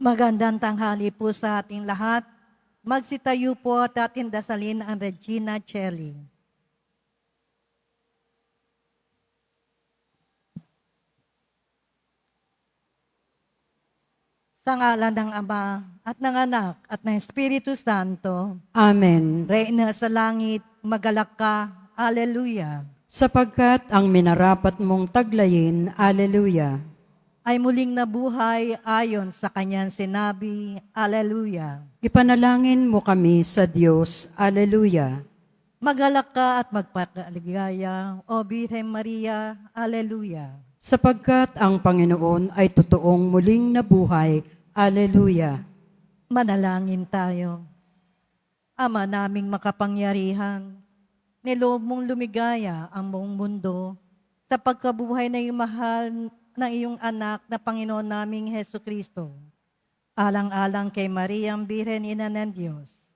Magandang tanghali po sa ating lahat. Magsitayo po at ating dasalin ang Regina Coeli. Sa ngalan ng Ama at ng Anak at ng Espiritu Santo, Amen. Reyna sa langit, magalak ka. Alleluia. Sapagkat ang minarapat mong taglayin, Alleluia. Ay muling nabuhay ayon sa kanyang sinabi. Alleluia. Ipanalangin mo kami sa Diyos, Alleluia. Magalak ka at magpakaligaya, O Birhen Maria. Alleluia. Sapagkat ang Panginoon ay totoong muling nabuhay, Alleluia. Manalangin tayo. Ama naming makapangyarihan, niloob mong lumigaya ang buong mundo sa pagkabuhay na iyong mahal ng iyong anak na Panginoon naming Heso Kristo. Alang-alang kay Maria ang Birhen Ina ng Diyos.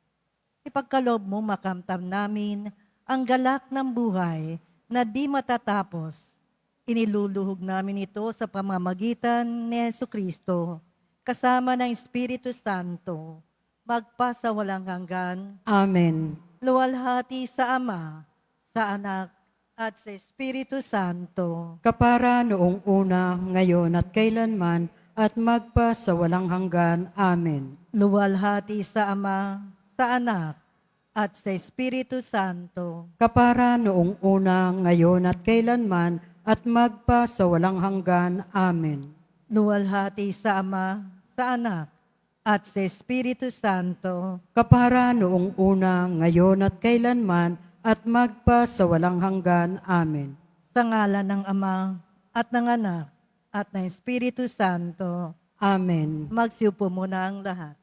Ipagkaloob mo makamtam namin ang galak ng buhay na di matatapos. Iniluluhog namin ito sa pamamagitan ni Heso Kristo kasama ng Espiritu Santo, magpasa walang hanggan. Amen. Luwalhati sa Ama, sa Anak, at sa Espiritu Santo. Kapara noong una, ngayon at kailanman, at magpa sa walang hanggan. Amen. Luwalhati sa Ama, sa Anak, at sa Espiritu Santo. Kapara noong una, ngayon at kailanman, at magpa sa walang hanggan. Amen. Luwalhati sa Ama, sa Anak, at sa Espiritu Santo. Kapara noong una, ngayon at kailanman, at magpa sa walang hanggan. Amen. Sa ngalan ng Ama, at ng Anak, at ng Espiritu Santo. Amen. Magsiupo muna ang lahat.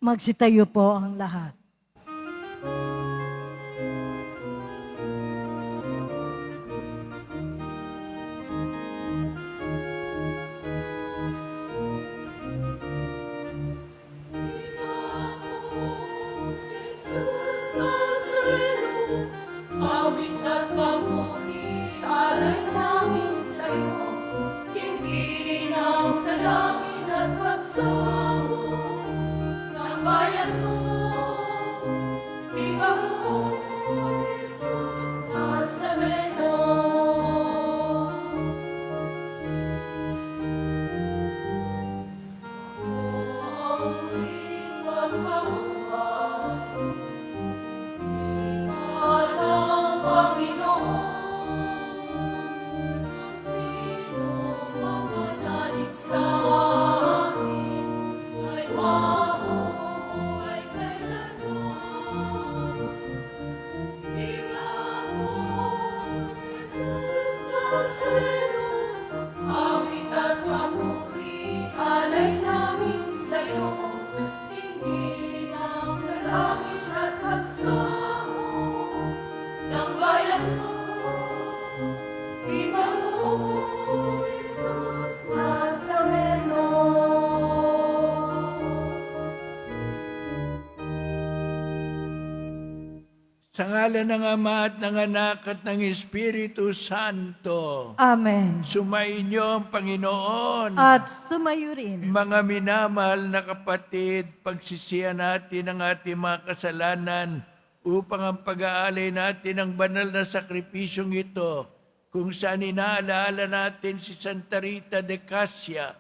Magsitayo po ang lahat. Jesus Nazareno, awit at pamuri, alay namin sa'yo. Hindi ng dalangin at pagsamo ng bayan mo. Viva mo, Jesus Nazareno. Ang lingwang kabuhay, Alam, Panginoon, sino mang manalig sa amin ay mabubuhay kailanman. Ikaw mo, Jesus Nazareno, awit at papuri, alay namin sa'yo. Tingin ang dalangin at pagsamo ng bayan mo. Viva mo, Jesus Nazareno. Sa ngalan ng Ama at ng Anak at ng Espiritu Santo, Amen. sumainyo ang Panginoon. At sumayo rin. Mga minamahal na kapatid, pagsisihan natin ang ating mga kasalanan upang ang pag-aalay natin ang banal na sakripisyong ito, kung saan inaalaala natin si Santa Rita de Cassia,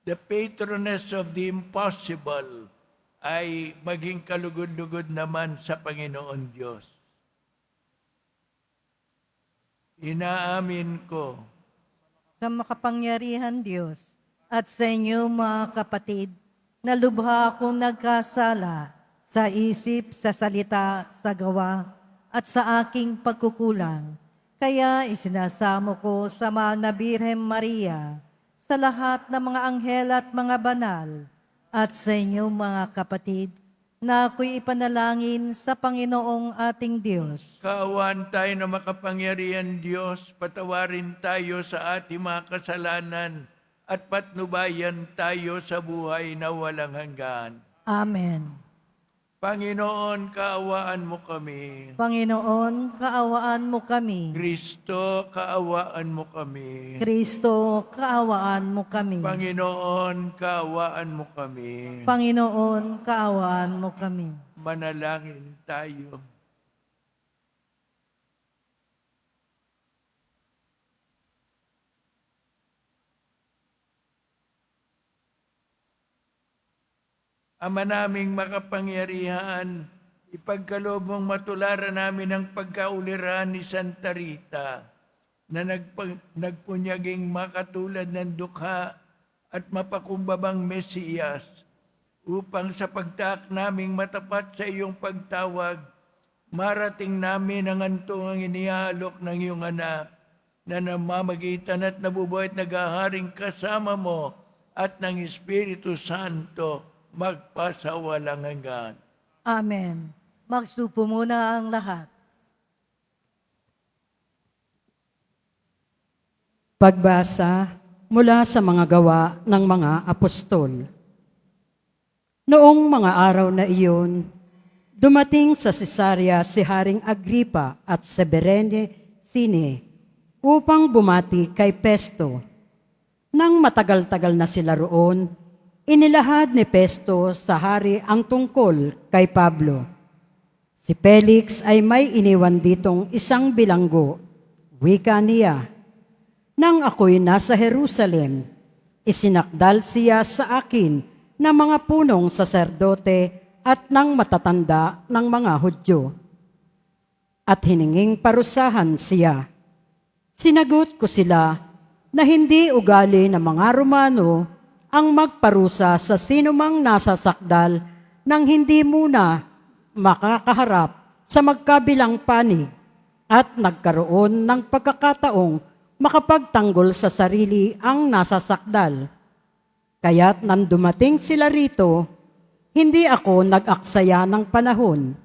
the patroness of the impossible, ay maging kalugod-lugod naman sa Panginoon Diyos. Inaamin ko Sa makapangyarihan Diyos at sa inyo mga kapatid, na lubha akong nagkasala sa isip, sa salita, sa gawa, at sa aking pagkukulang. Kaya isinasamo ko sa mahal na Birhen Maria, sa lahat ng mga anghel at mga banal, at sa inyo mga kapatid, na ako'y ipanalangin sa Panginoong ating Diyos. kaawaan tayo na makapangyarihan Diyos, patawarin tayo sa ating mga kasalanan at patnubayan tayo sa buhay na walang hanggan. Amen. Panginoon, kaawaan mo kami. Panginoon, kaawaan mo kami. Kristo, kaawaan mo kami. Kristo, kaawaan mo kami. Panginoon, kaawaan mo kami. Panginoon, kaawaan mo kami. Manalangin tayo. Ama naming makapangyarihan, ipagkaloob mong matularan namin ang pagkauliran ni Santa Rita na nagpunyaging makatulad ng dukha at mapakumbabang Mesiyas upang sa pagtaak naming matapat sa iyong pagtawag, marating namin ang antungang iniaalok ng iyong anak na namamagitan at nabubuhay at naghaharing kasama mo at ng Espiritu Santo magpasawalang hanggan. Amen. Magsupo muna ang lahat. Pagbasa mula sa mga gawa ng mga apostol. Noong mga araw na iyon, dumating sa Cesarea si Haring Agripa at si Berenice upang bumati kay Pesto. Nang matagal-tagal na sila roon, inilahad ni Pesto sa hari ang tungkol kay Pablo. Si Felix ay may iniwan ditong isang bilanggo, wika niya. Nang ako'y nasa Jerusalem, isinakdal siya sa akin ng mga punong saserdote at ng matatanda ng mga Hudyo. At hininging parusahan siya. Sinagot ko sila na hindi ugali ng mga Romano ang magparusa sa sinumang nasa sakdal nang hindi muna makakaharap sa magkabilang panig at nagkaroon ng pagkakataong makapagtanggol sa sarili ang nasa sakdal. Kaya't nang dumating sila rito, Hindi ako nag-aksaya ng panahon.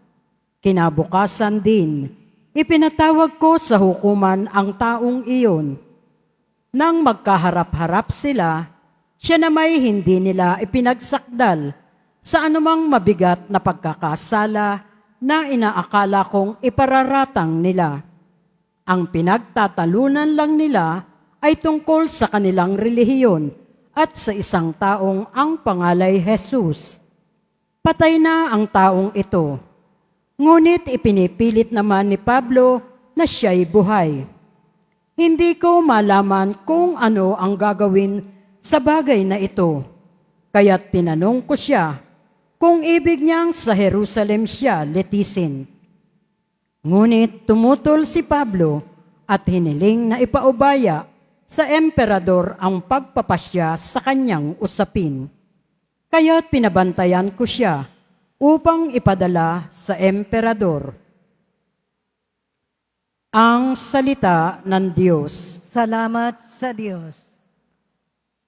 Kinabukasan din, ipinatawag ko sa hukuman ang taong iyon. Nang magkaharap-harap sila, siya na may hindi nila ipinagsakdal sa anumang mabigat na pagkakasala na inaakala kong ipararatang nila. Ang pinagtatalunan lang nila ay tungkol sa kanilang relihiyon at sa isang taong ang pangalay Jesus. Patay na ang taong ito. Ngunit ipinipilit naman ni Pablo na siya'y buhay. Hindi ko malaman kung ano ang gagawin sa bagay na ito. Kaya't tinanong ko siya kung ibig niyang sa Jerusalem siya litisin. Ngunit tumutol si Pablo at hiniling na ipaubaya sa emperador ang pagpapasya sa kanyang usapin. Kaya't pinabantayan ko siya upang ipadala sa emperador. Ang salita ng Diyos. Salamat sa Diyos.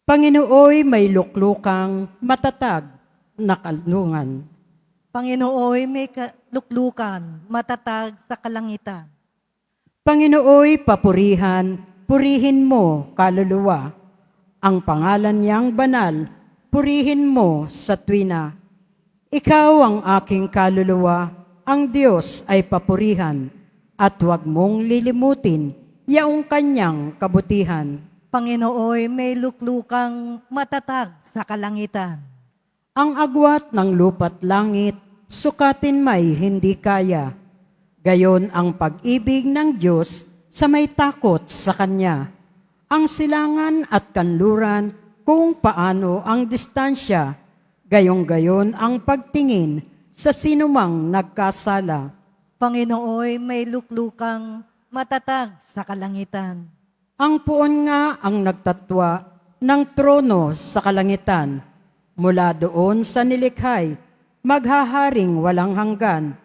Panginooy may luklukang matatag na kalungan. Panginooy may luklukan, matatag sa kalangitan. Panginooy papurihan, purihin mo kaluluwa. Ang pangalan niyang banal, purihin mo sa tuwina. Ikaw ang aking kaluluwa, ang Diyos ay papurihan, at huwag mong lilimutin yaong kanyang kabutihan. Panginooy may luklukang matatag sa kalangitan. Ang agwat ng lupa't langit, sukatin may hindi kaya. Gayon ang pag-ibig ng Diyos sa may takot sa Kanya. Ang silangan at kanluran kung paano ang distansya, gayong-gayon ang pagtingin sa sinumang nagkasala. Panginooy may luklukang matatag sa kalangitan. Ang puon nga ang nagtatwa ng trono sa kalangitan. Mula doon sa nilikhay, maghaharing walang hanggan.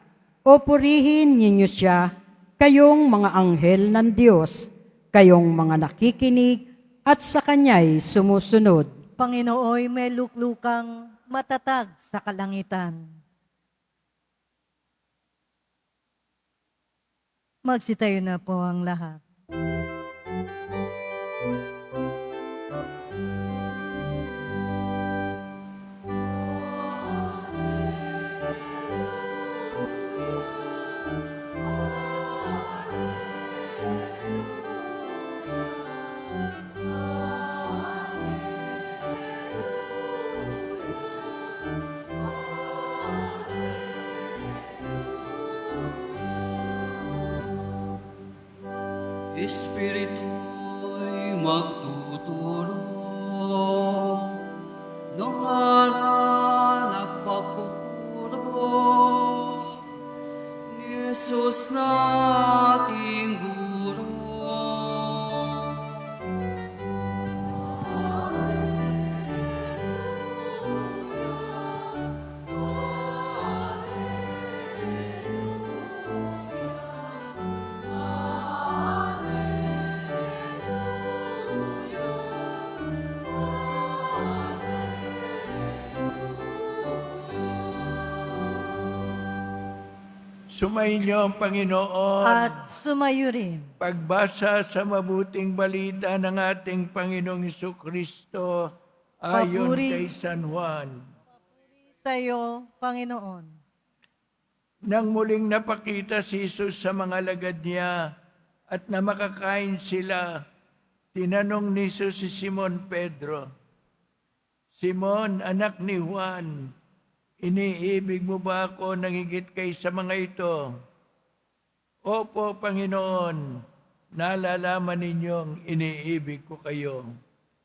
O purihin ninyo siya, kayong mga anghel ng Diyos, kayong mga nakikinig at sa Kanya'y sumusunod. Panginooy may luklukang matatag sa kalangitan. Magsitayo na po ang lahat. Espiritu'y magtutulong ng ngalan at pagpupuro ni Jesus nating guro. Sumainyo ang Panginoon. At sumayo rin. Pagbasa sa mabuting balita ng ating Panginoong Jesucristo ayon Papuri. kay San Juan. Sa iyo, Panginoon. Nang muling napakita si Jesus sa mga lagad niya at na makakain sila, tinanong ni Jesus si Simon Pedro, Simon, anak ni Juan, iniibig mo ba ako nang higit kaysa mga ito? Opo, Panginoon, nalalaman ninyong iniibig ko kayo.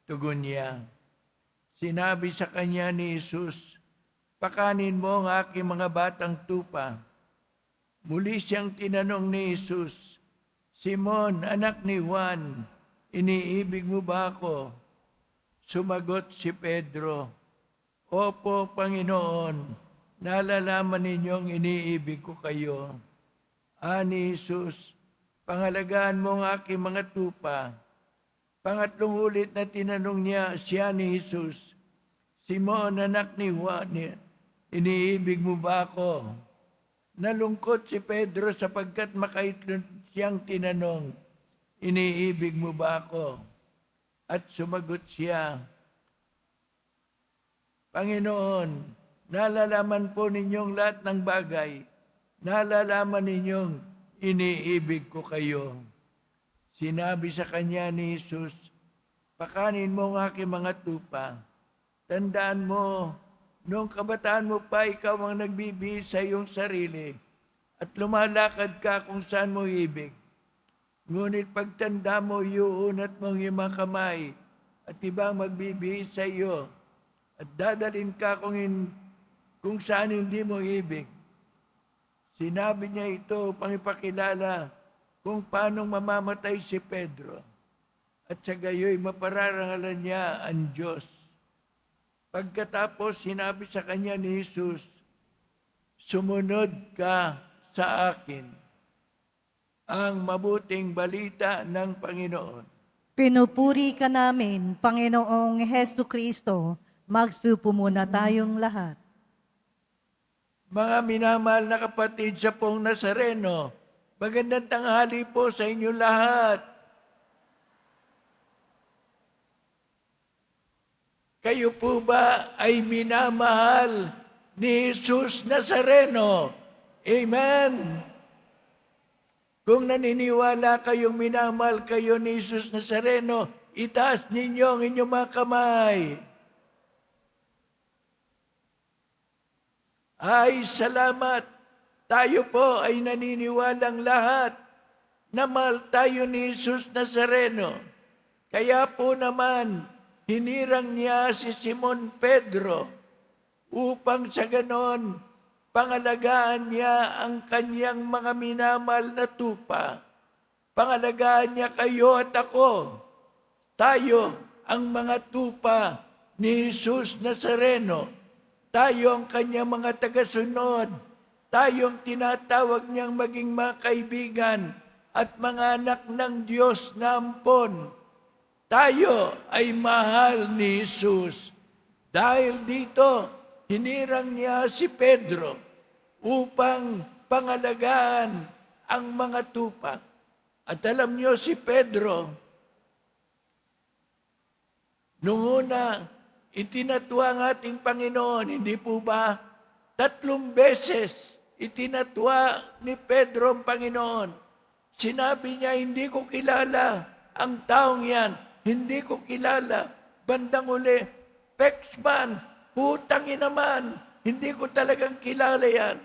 Tugon niya. Sinabi sa kanya ni Jesus, pakanin mo ang aking mga batang tupa. Muli siyang tinanong ni Jesus, Simon, anak ni Juan, iniibig mo ba ako? Sumagot si Pedro, Opo, Panginoon, nalalaman ninyong iniibig ko kayo. Ani Jesus, pangalagaan mo ang aking mga tupa. Pangatlong ulit na tinanong niya siya ni Jesus, Simon, anak ni Juan, iniibig mo ba ako? Nalungkot si Pedro sapagkat makaitlon siyang tinanong, iniibig mo ba ako? At sumagot siya, Panginoon, nalalaman po ninyong lahat ng bagay. Nalalaman ninyong iniibig ko kayo. Sinabi sa kanya ni Jesus, pakanin mo ang aking mga tupa. Tandaan mo, noong kabataan mo pa, ikaw ang nagbibihis sa iyong sarili at lumalakad ka kung saan mo ibig. Ngunit pagtanda mo, iuunat mong iyong mga kamay at ibang magbibihis sa iyo at dadalhin ka kung saan hindi mo ibig. Sinabi niya ito upang ipakilala kung paano mamamatay si Pedro at sa gayoy mapararangalan niya ang Diyos. Pagkatapos sinabi sa kanya ni Jesus, sumunod ka sa akin, ang mabuting balita ng Panginoon. Pinupuri ka namin, Panginoong Hesu Kristo. Magsupo muna tayong lahat. Mga minamahal na kapatid sa Pong Nazareno, magandang tanghali po sa inyo lahat. Kayo po ba ay minamahal ni Jesus Nazareno? Amen. Kung naniniwala kayong minamahal kayo ni Jesus Nazareno, itaas ninyo ang inyong mga kamay. Ay, salamat. Tayo po ay naniniwalang lahat na mahal tayo ni Jesus Nazareno. Kaya po naman, hinirang niya si Simon Pedro upang sa ganon, pangalagaan niya ang kanyang mga minamahal na tupa. Pangalagaan niya kayo at ako. Tayo ang mga tupa ni Jesus Nazareno. Tayo ang kanyang mga tagasunod. Tayo ang tinatawag niyang maging mga kaibigan at mga anak ng Diyos na ampon. Tayo ay mahal ni Jesus. Dahil dito, hinirang niya si Pedro upang pangalagaan ang mga tupa. At alam niyo si Pedro, nung una, itinatwa ang ating Panginoon, hindi po ba? 3 beses itinatwa ni Pedro ang Panginoon. Sinabi niya, hindi ko kilala ang taong yan. Hindi ko kilala. Bandang uli, Pexman, putangin naman, hindi ko talagang kilala yan.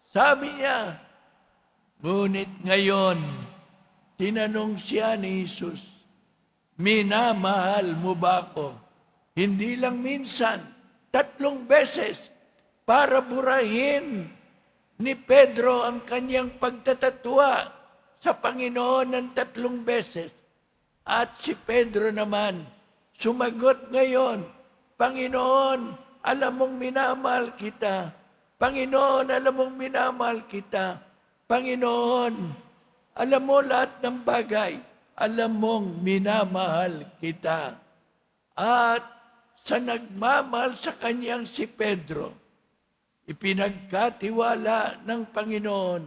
Sabi niya, ngunit ngayon, tinanong siya ni Jesus, minamahal mo ba ako? Hindi lang minsan, 3 beses, para burahin ni Pedro ang kanyang pagtatatwa sa Panginoon ng 3 beses. At si Pedro naman, sumagot ngayon, Panginoon, alam mong minamahal kita. Panginoon, alam mong minamahal kita. Panginoon, alam mo lahat ng bagay. Alam mong minamahal kita. At sa nagmamahal sa kanyang si Pedro, ipinagkatiwala ng Panginoon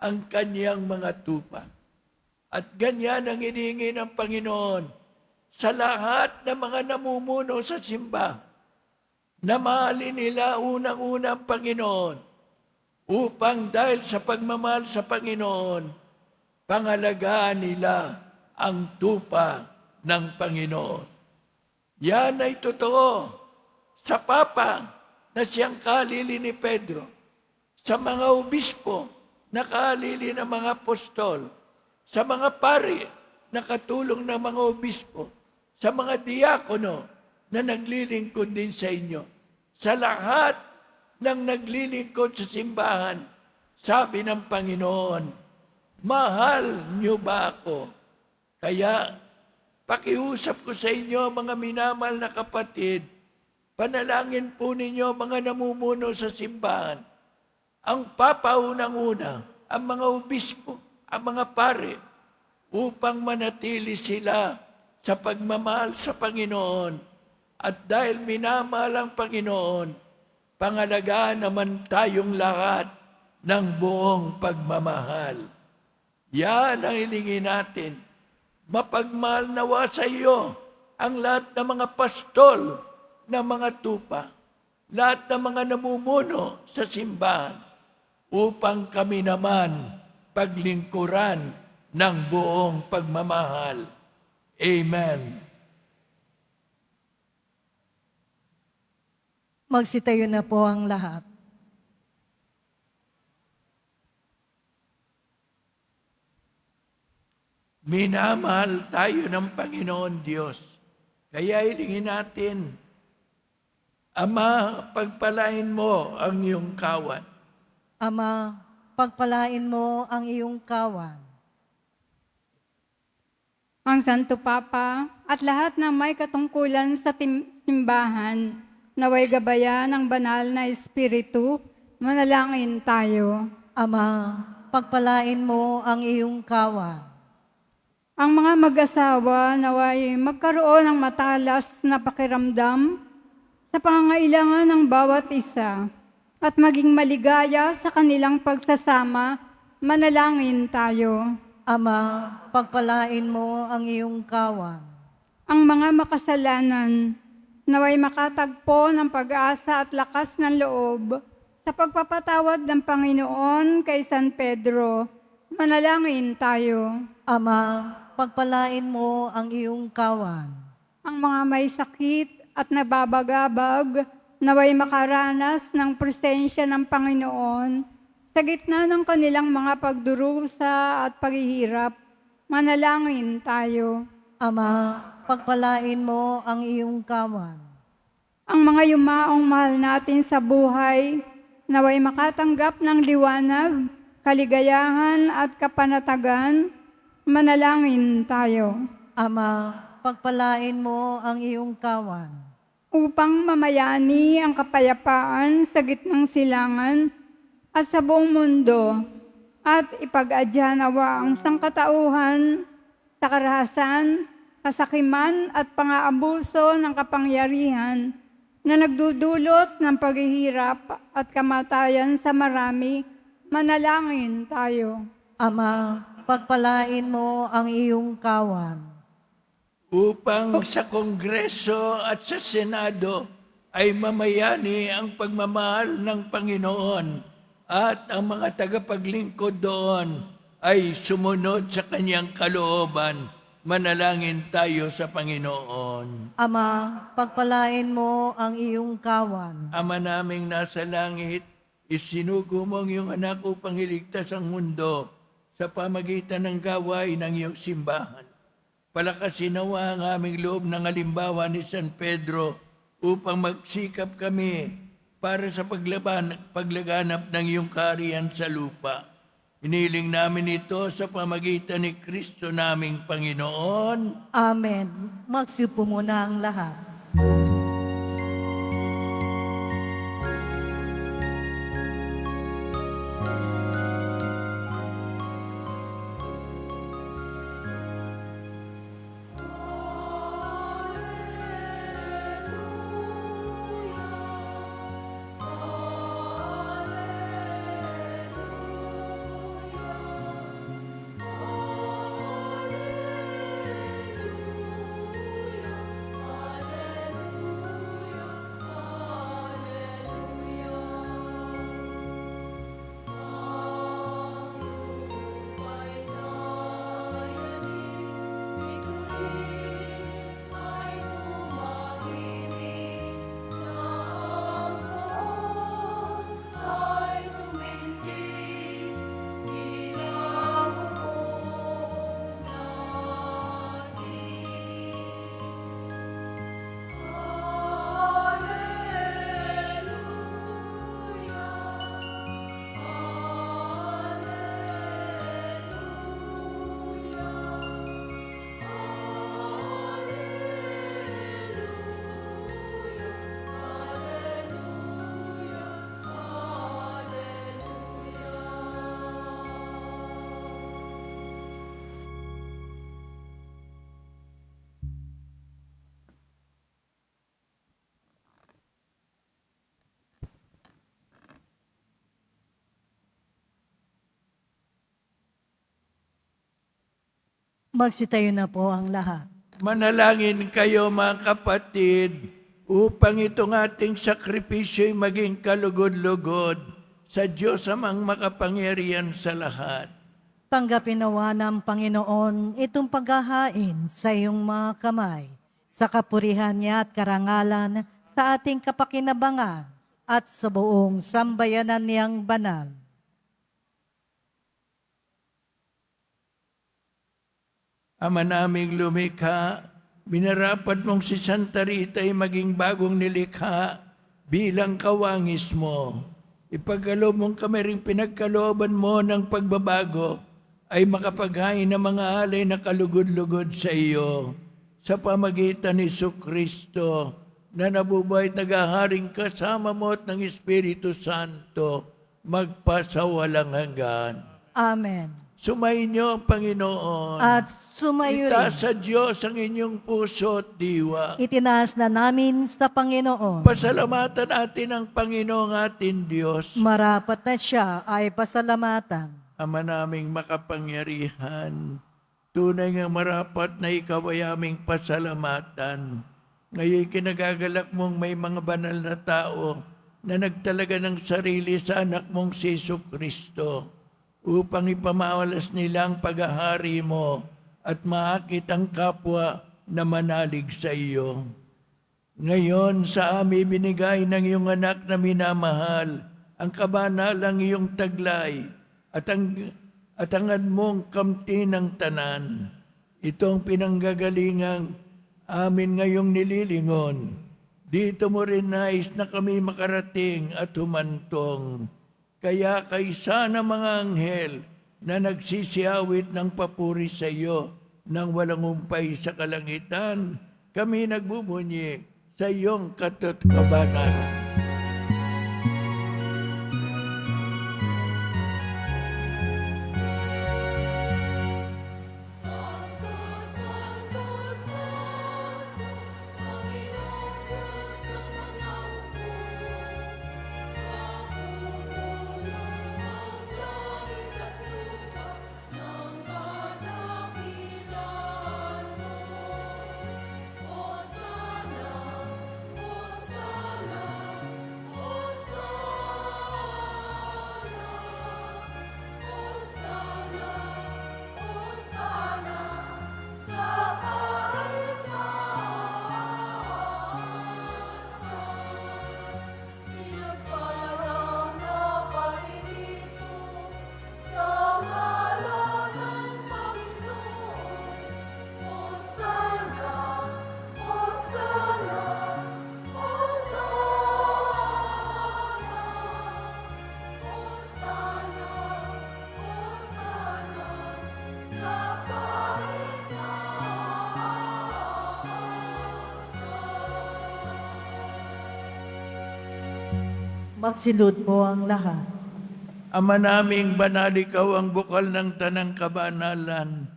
ang kanyang mga tupa. At ganyan ang hinihingi ng Panginoon sa lahat ng mga namumuno sa simbahan, na mahalin nila unang-unang Panginoon upang dahil sa pagmamahal sa Panginoon, pangalagaan nila ang tupa ng Panginoon. Yan ay totoo sa Papa na siyang kalili ni Pedro, sa mga obispo na kalili ng mga apostol, sa mga pari na katulong ng mga obispo, sa mga diakono na naglilingkod din sa inyo, sa lahat ng naglilingkod sa simbahan, sabi ng Panginoon, mahal niyo ba ako? Kaya, pakiusap ko sa inyo, mga minamahal na kapatid, panalangin po ninyo mga namumuno sa simbahan, ang Papa unang-una, ang mga obispo, ang mga pare, upang manatili sila sa pagmamahal sa Panginoon. At dahil minamahal ang Panginoon, pangalagaan naman tayong lahat ng buong pagmamahal. Yan ang hilingin natin. Mapagmahal nawa sa iyo ang lahat ng mga pastol ng mga tupa, lahat ng mga namumuno sa simbahan, upang kami naman paglingkuran ng buong pagmamahal. Amen. Magsitayo na po ang lahat. Minamahal tayo ng Panginoon Diyos. Kaya hilingin natin, Ama, pagpalain mo ang iyong kawan. Ama, pagpalain mo ang iyong kawan. Ang Santo Papa at lahat ng may katungkulan sa simbahan, naway gabayan ng banal na Espiritu, manalangin tayo. Ama, pagpalain mo ang iyong kawan. Ang mga mag-asawa naway magkaroon ng matalas na pakiramdam sa pangangailangan ng bawat isa at maging maligaya sa kanilang pagsasama, manalangin tayo. Ama, pagpalain mo ang iyong kawan. Ang mga makasalanan naway makatagpo ng pag-asa at lakas ng loob sa pagpapatawad ng Panginoon kay San Pedro, manalangin tayo. Ama, pagpalain mo ang iyong kawan. Ang mga may sakit at nababagabag naway makaranas ng presensya ng Panginoon sa gitna ng kanilang mga pagdurusa at paghihirap, manalangin tayo. Ama, pagpalain mo ang iyong kawan. Ang mga yumaong mahal natin sa buhay naway makatanggap ng liwanag, kaligayahan at kapanatagan, manalangin tayo. Ama, pagpalain mo ang iyong kawan. Upang mamayani ang kapayapaan sa gitnang silangan at sa buong mundo, at ipag-adya nawa ang sangkatauhan sa karahasan, kasakiman at pang-aabuso ng kapangyarihan na nagdudulot ng paghihirap at kamatayan sa marami, manalangin tayo. Ama, pagpalain mo ang iyong kawan. Upang sa Kongreso at sa Senado ay mamayani ang pagmamahal ng Panginoon at ang mga tagapaglingkod doon ay sumunod sa kanyang kalooban. Manalangin tayo sa Panginoon. Ama, pagpalain mo ang iyong kawan. Ama naming nasa langit, isinugo mo ang iyong anak upang iligtas ang mundo sa pamagitan ng gawain ng iyong simbahan. Palakasin nawa ang aming loob ng halimbawa ni San Pedro upang magsikap kami para sa paglaganap ng iyong kaharian sa lupa. Iniling namin ito sa pamagitan ni Kristo naming Panginoon. Amen. Magsiupo muna ang lahat. Magsitayo na po ang lahat. Manalangin kayo mga kapatid upang itong ating sakripisyo ay maging kalugod-lugod sa Diyos amang makapangyarihan sa lahat. Tanggapin nawa ng Panginoon itong paghahain sa iyong mga kamay, sa kapurihan niya at karangalan sa ating kapakinabangan at sa buong sambayanan niyang banal. Ama naming lumikha, minarapat mong si Santa Rita ay maging bagong nilikha bilang kawangis mo. Ipagkaloob mong kami ring pinagkalooban mo ng pagbabago ay makapaghain ng mga alay na kalugod-lugod sa iyo sa pamagitan ni Kristo na nabubuhay at naghaharing kasama mo at ng Espiritu Santo magpasawalang hanggan. Amen. Sumayin niyo ang Panginoon. At sumayo Itaas rin. sa Diyos ang inyong puso at diwa. Itinaas na namin sa Panginoon. Pasalamatan natin ang Panginoong ating Diyos. Marapat na siya ay pasalamatan. Ama naming makapangyarihan, tunay nga marapat na ikaw ay aming pasalamatan. Ngayon kinagagalak mong may mga banal na tao na nagtalaga ng sarili sa anak mong si Kristo upang ipamawalas nila ang paghahari mo at maakit ang kapwa na manalig sa iyo. Ngayon sa amin binigay ng iyong anak na minamahal, ang kabanalang iyong taglay at ang mong kamti ng tanan. Itong pinanggagalingang amin ngayong nililingon. Dito mo rin nais na kami makarating at humantong. Kaya kaysa ng mga anghel na nagsisiyawit ng papuri sa iyo nang walang umpay sa kalangitan, kami nagbubunyi sa iyong katutkabanan. Magsilod po ang lahat. Ama naming banal, ikaw ang bukal ng tanang kabanalan.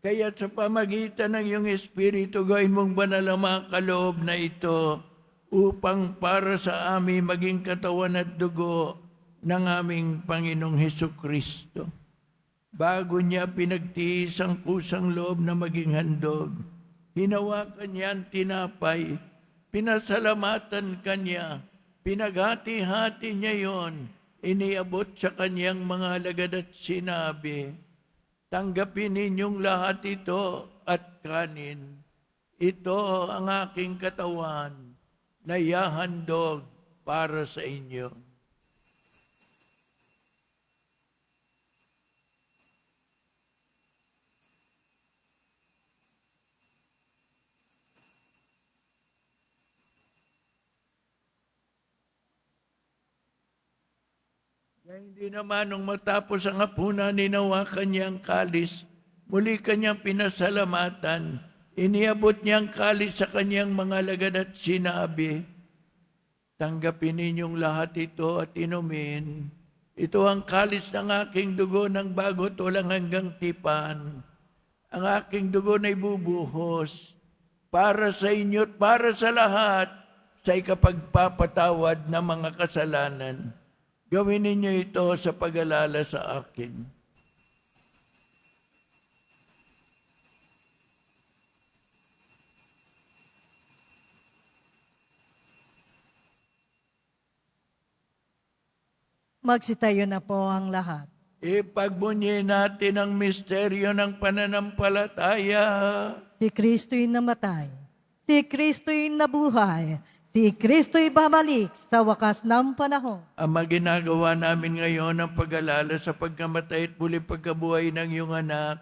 Kaya sa pamagitan ng iyong Espiritu, gawin mong banal ang mga kaloob na ito upang para sa amin maging katawan at dugo ng aming Panginoong Hesukristo. Bago niya pinagtiis ang kusang loob na maging handog, hinawakan niya ang tinapay, pinasalamatan kanya, pinaghati-hati niya yon, iniabot sa kanyang mga alagad at sinabi, tanggapin ninyong lahat ito at kanin. Ito ang aking katawan na yahandog para sa inyo. Hindi naman nung matapos ang hapunan, ninawakan niya ang kalis. Muli kanyang pinasalamatan. Iniabot niya ang kalis sa kanyang mga alagad at sinabi, tanggapin ninyong lahat ito at inumin. Ito ang kalis ng aking dugo ng bago't walang hanggang tipan. Ang aking dugo na ibubuhos para sa inyo at para sa lahat sa ikapagpapatawad ng mga kasalanan. Gawin ninyo ito sa pag-alala sa akin. Magsitayo na po ang lahat. Ipagbunyi natin ang misteryo ng pananampalataya. Si Kristo'y namatay. Si Kristo'y nabuhay. Si Kristo'y babalik sa wakas ng panahon. Ama, ginagawa namin ngayon ang pag-alala sa pagkamatay at muli pagkabuhay ng iyong anak.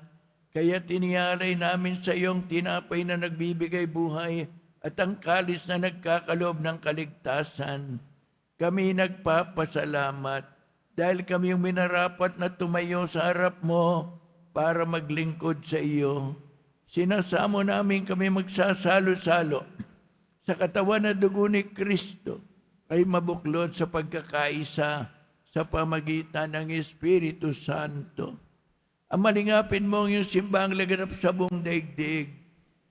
Kaya tinialay namin sa iyong tinapay na nagbibigay buhay at ang kalis na nagkakaloob ng kaligtasan. Kami nagpapasalamat dahil kami yung minarapat na tumayo sa harap mo para maglingkod sa iyo. Sinasamo namin kami magsasalo-salo sa katawan na dugo ni Kristo ay mabuklod sa pagkakaisa sa pamagitan ng Espiritu Santo. Ang malingapin mo ang iyong simbang laganap sa buong daigdig.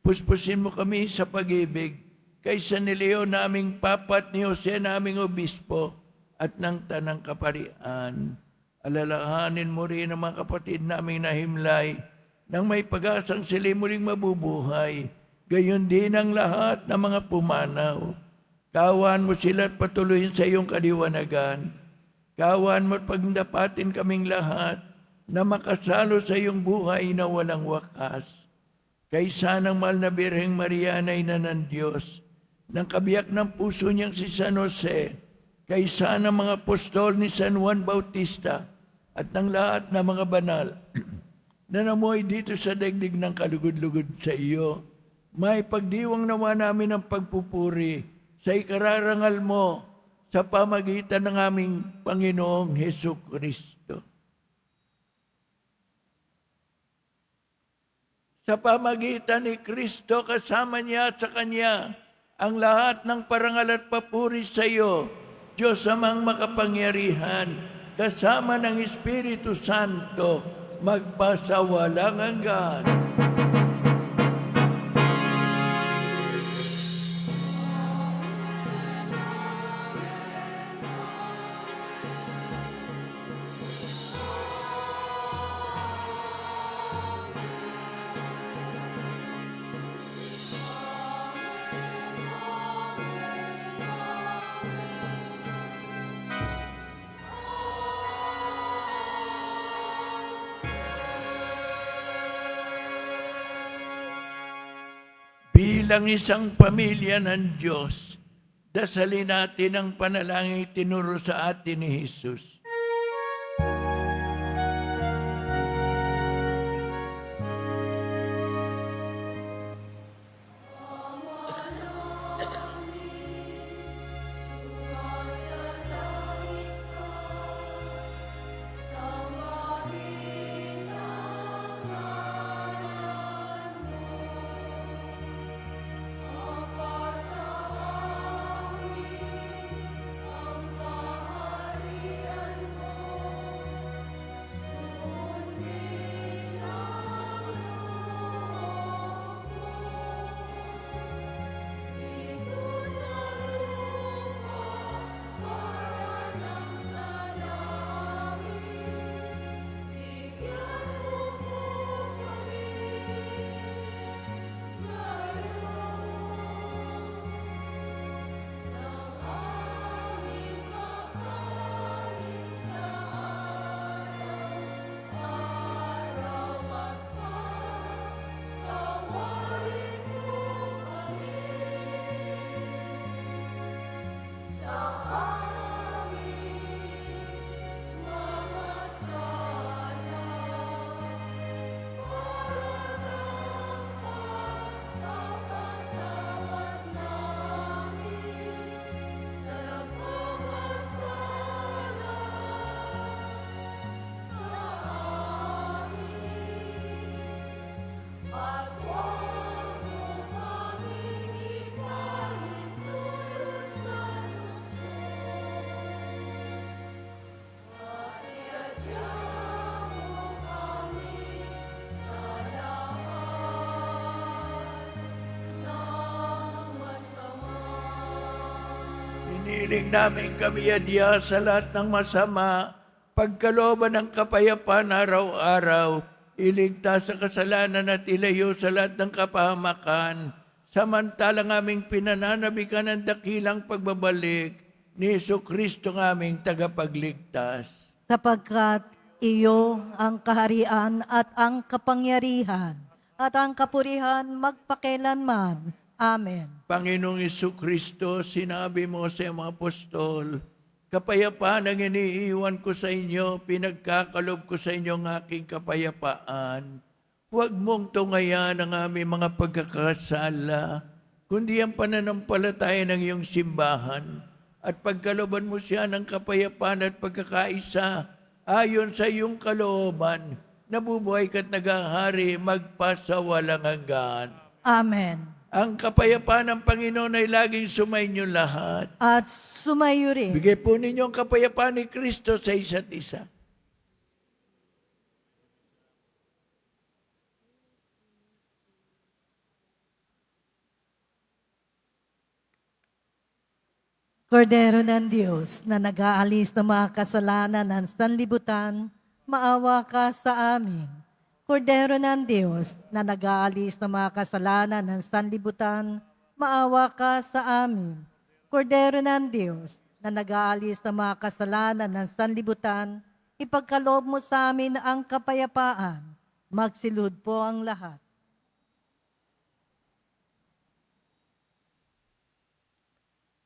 Puspusin mo kami sa pag-ibig kaysa ni Leo naming Papa at ni Jose naming Obispo at ng Tanang Kaparian. Alalahanin mo rin ang mga kapatid naming nahimlay nang may pag-asang sila muling mabubuhay. Gayon din ang lahat ng mga pumanaw. Kawan mo sila at patuloyin sa iyong kaliwanagan. Kawan mo at pagdapatin kaming lahat na makasalo sa iyong buhay na walang wakas. Kaysa ng mahal na Birheng Maria na ina ng Diyos, ng kabiyak ng puso niyang si San Jose, kaysa ng mga apostol ni San Juan Bautista, at ng lahat ng mga banal na namuhay dito sa daigdig ng kalugod-lugod sa iyo, may pagdiwang nawa namin ang pagpupuri sa ikararangal mo sa pamagitan ng aming Panginoong Hesus Kristo. Sa pamagitan ni Kristo, kasama niya at sa Kanya, ang lahat ng parangal at papuri sa iyo, Diyos amang makapangyarihan, kasama ng Espiritu Santo, magpasawalang hanggan. Bilang isang pamilya ng Diyos, dasalin natin ang panalangin tinuro sa atin ni Jesus. Hiniling namin kami adya sa lahat ng masama, pagkalooban ng kapayapaan araw-araw, iligtas sa kasalanan at ilayo sa lahat ng kapahamakan, samantalang aming pinananabikan ng dakilang pagbabalik ni Jesucristo ng aming tagapagligtas. sapagkat iyo ang kaharian at ang kapangyarihan at ang kapurihan magpakailanman. Amen. Panginoong Jesucristo, sinabi mo sa iyong mga apostol, kapayapaan ang iniiwan ko sa inyo, pinagkakalob ko sa inyo ang aking kapayapaan. Huwag mong tungayan ang aming mga pagkakasala, kundi ang pananampalataya ng iyong simbahan. At pagkaloban mo siya ng kapayapaan at pagkakaisa, ayon sa iyong kalooban, nabubuhay ka't naghahari magpasawalang hanggan. Amen. Ang kapayapaan ng Panginoon ay laging sumainyo lahat. At sumayo rin. Bigay po ninyo ang kapayapaan ni Kristo sa isa't isa. Kordero ng Diyos na nag-aalis ng mga kasalanan ng sanlibutan, maawa ka sa amin. Kordero ng Diyos na nag-aalis ng mga kasalanan ng sanlibutan, maawa ka sa amin. Kordero ng Diyos na nag-aalis ng mga kasalanan ng sanlibutan, ipagkaloob mo sa amin ang kapayapaan. Magsilud po ang lahat.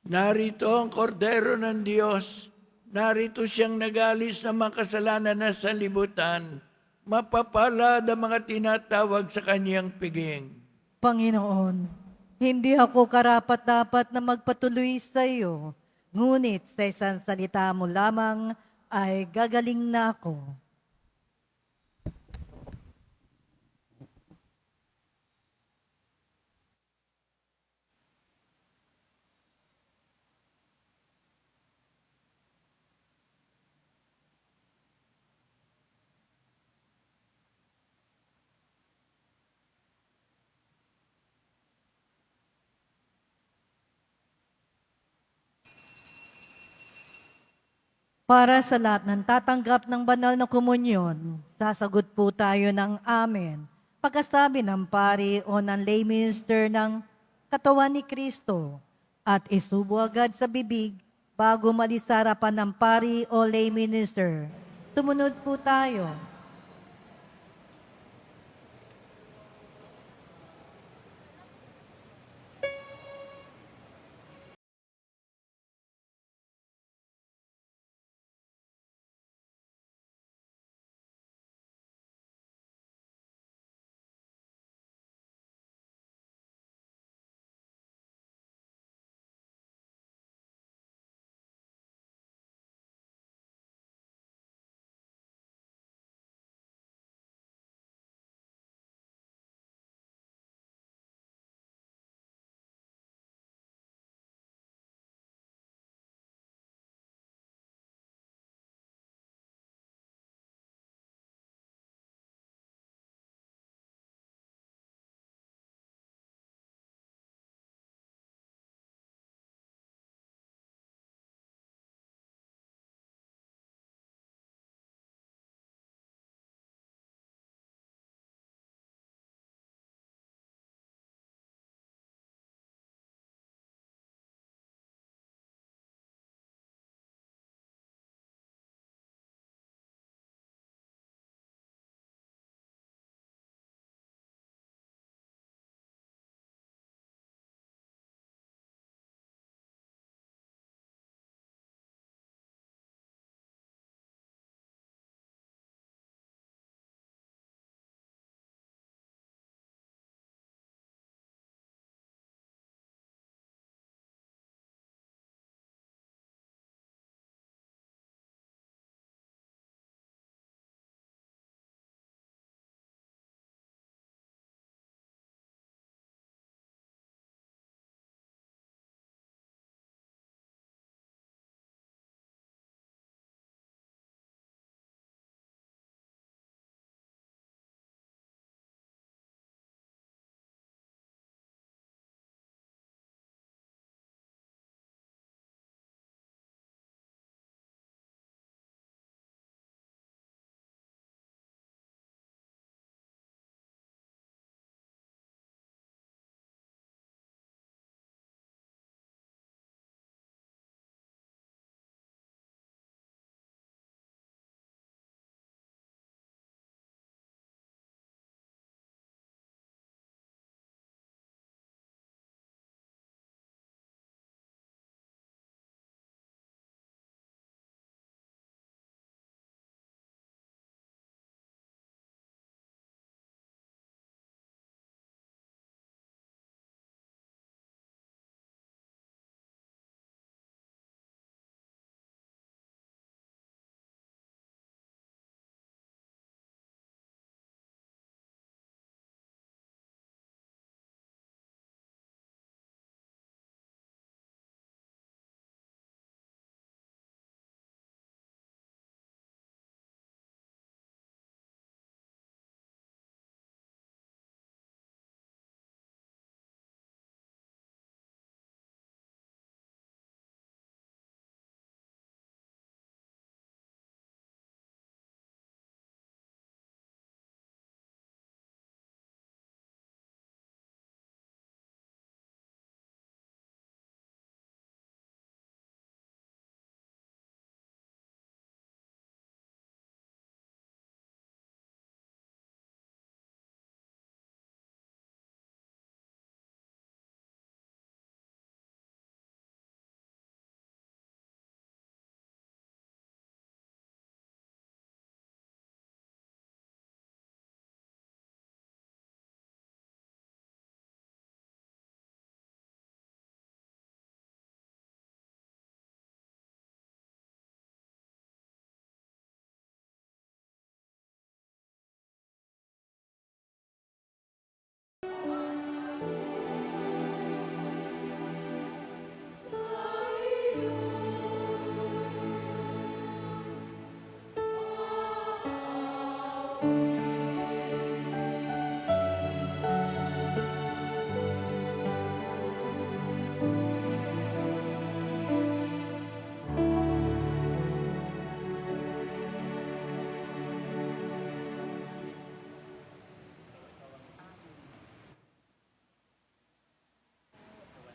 Narito ang kordero ng Diyos. Narito siyang nag-alis ng mga kasalanan na sanlibutan. Mapapalad ang mga tinatawag sa kanyang piging. Panginoon, hindi ako karapat-dapat na magpatuloy sa iyo, ngunit sa isang salita mo lamang ay gagaling na ako. Para sa lahat ng tatanggap ng banal na komunyon, sasagot po tayo ng Amen. Pagkasabi ng pari o ng lay minister ng katawan ni Kristo at isubo agad sa bibig bago malis sa harapan ng pari o lay minister. Sumunod po tayo.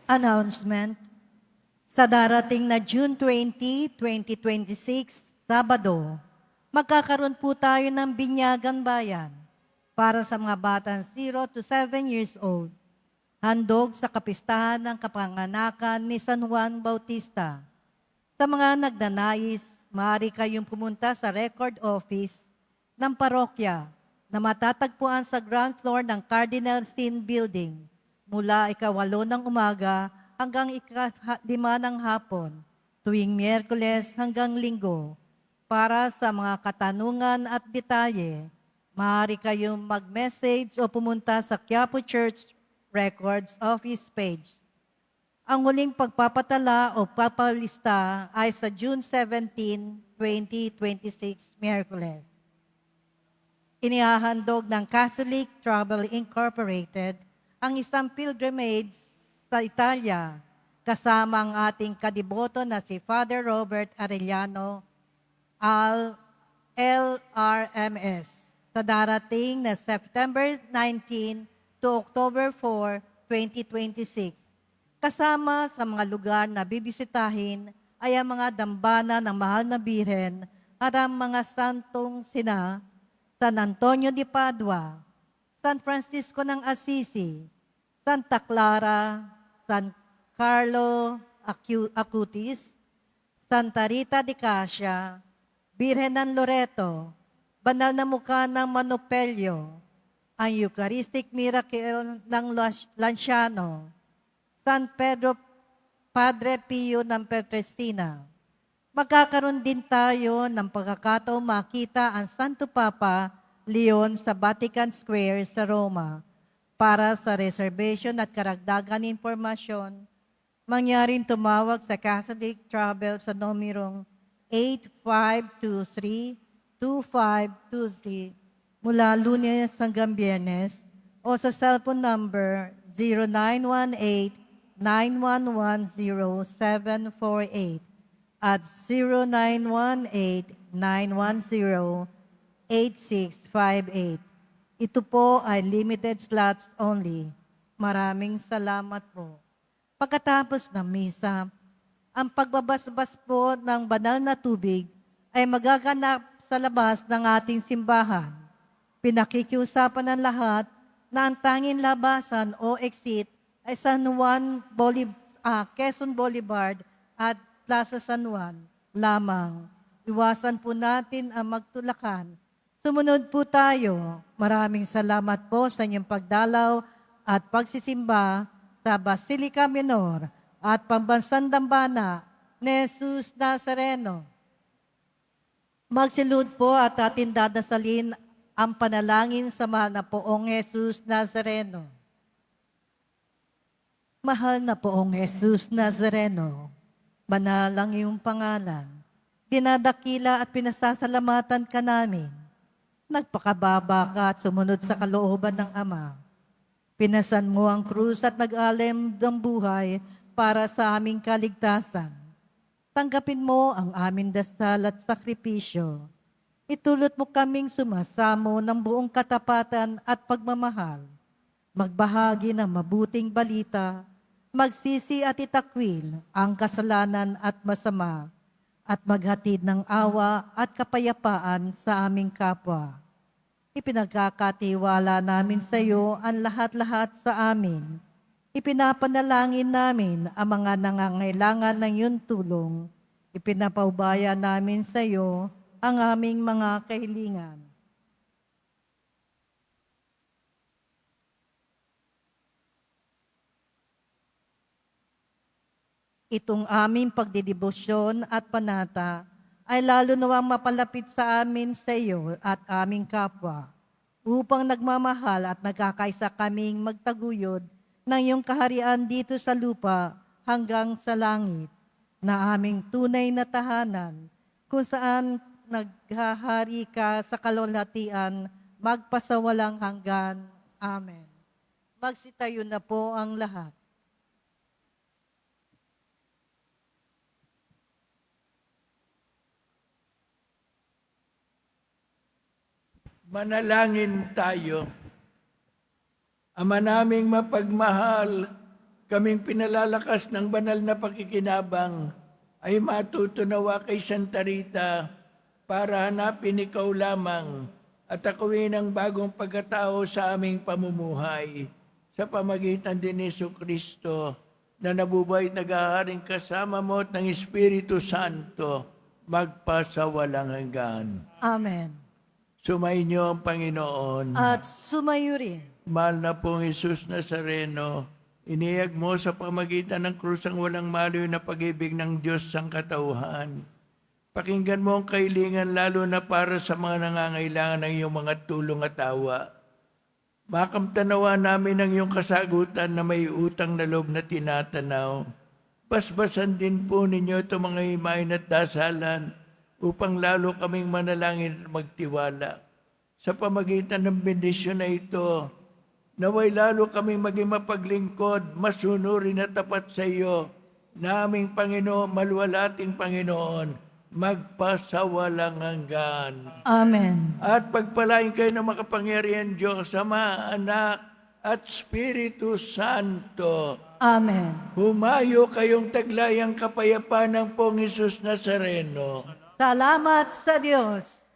Announcement. Sa darating na June 20, 2026, Sabado, magkakaroon po tayo ng Binyagan Bayan para sa mga batang 0 to 7 years old. Handog sa kapistahan ng kapanganakan ni San Juan Bautista. Sa mga nagnanais, maaari kayong pumunta sa record office ng parokya na matatagpuan sa ground floor ng Cardinal Sin Building mula 8:00 ng umaga hanggang 5:00 ng hapon, tuwing Miyerkules hanggang Linggo. Para sa mga katanungan at detalye, maaari kayong mag-message o pumunta sa Quiapo Church Records Office page. Ang huling pagpapatala o papalista ay sa June 17, 2026, Miyerkules. Inihahandog ng Catholic Travel Incorporated ang isang pilgrimage sa Italia kasama ang ating kadiboto na si Father Robert Arellano LRMS sa darating na September 19 to October 4, 2026. Kasama sa mga lugar na bibisitahin ay ang mga dambana ng Mahal na Birhen at ang mga santong sina San Antonio de Padua, San Francisco ng Assisi, Santa Clara, San Carlo Acutis, Santa Rita de Cassia, Birhen ng Loreto, Banal na Mukha ng Manopelyo, ang Eucharistic Miracle ng Lanciano, San Pedro Padre Pio ng Petrestina. Magkakaroon din tayo ng pagkakataong makita ang Santo Papa Leon sa Vatican Square sa Roma. Para sa reservation at karagdagan impormasyon, mangyaring tumawag sa Catholic Travel sa numerong 8523-2523 mula Lunes hanggang Biyernes o sa cellphone number 0918-9110748 at 0918-910-8658. Ito po ay limited slots only. Maraming salamat po. Pagkatapos ng misa, ang pagbabasbas po ng banal na tubig ay magaganap sa labas ng ating simbahan. Pinakikiusapan ng lahat na ang tanging labasan o exit ay San Juan Quezon Boulevard at Plaza San Juan lamang. Iwasan po natin ang magtulakan. Sumunod po tayo. Maraming salamat po sa inyong pagdalaw at pagsisimba sa Basilica Minor at Pambansang Dambana ni Jesus Nazareno. Magsilud po at atin dadasalin ang panalangin sa mahal na poong Jesus Nazareno. Mahal na poong Jesus Nazareno, banal ang iyong pangalan. Dinadakila at pinasasalamatan ka namin. Nagpakababa ka at sumunod sa kalooban ng Ama. Pinasan mo ang krus at nag-alem ng buhay para sa aming kaligtasan. Tanggapin mo ang aming dasal at sakripisyo. Itulot mo kaming sumasamo ng buong katapatan at pagmamahal. Magbahagi ng mabuting balita, magsisi at itakwil ang kasalanan at masama, at maghatid ng awa at kapayapaan sa aming kapwa. Ipinagkakatiwala namin sa iyo ang lahat-lahat sa amin. Ipinapanalangin namin ang mga nangangailangan ng iyong tulong. Ipinapaubaya namin sa iyo ang aming mga kahilingan. Itong aming pagdidibosyon at panata ay lalo nawang mapalapit sa amin sa iyo at aming kapwa, upang nagmamahal at nagkakaisa kaming magtaguyod ng iyong kaharian dito sa lupa hanggang sa langit, na aming tunay na tahanan, kung saan naghahari ka sa kalwalhatian magpasawalang hanggan. Amen. Magsitayo na po ang lahat. Manalangin tayo. Ama naming mapagmahal, kaming pinalalakas ng banal na pakikinabang, ay matutunawa kay Santa Rita para hanapin ikaw lamang at akuin ang bagong pagkatao sa aming pamumuhay sa pamagitan din ni Jesucristo na nabubuhay at naghaharing kasama mo at ng Espiritu Santo magpasawalang hanggan. Amen. Sumainyo ang Panginoon. At sumayo rin. Mahal na pong Jesus Nazareno, iniyag mo sa pamagitan ng krus ang walang maliw na pag-ibig ng Diyos sang katauhan. Pakinggan mo ang kailingan lalo na para sa mga nangangailangan ng iyong mga tulong at awa. Makamtanawa namin ang iyong kasagutan na may utang na loob na tinatanaw. Basbasan din po ninyo ito mga himayin at dasalan upang lalo kaming manalangin at magtiwala. Sa pamagitan ng bendisyon na ito, naway lalo kaming maging mapaglingkod, masunurin at tapat sa iyo, na aming Panginoon, maluwalating Panginoon, magpasawalang hanggan. Amen. At pagpalain kayo ng makapangyarihan Diyos, Ama, Anak, at Espiritu Santo. Amen. Humayo kayong taglayang kapayapaan ng Pong Hesus Nazareno. Salamat sa Diyos.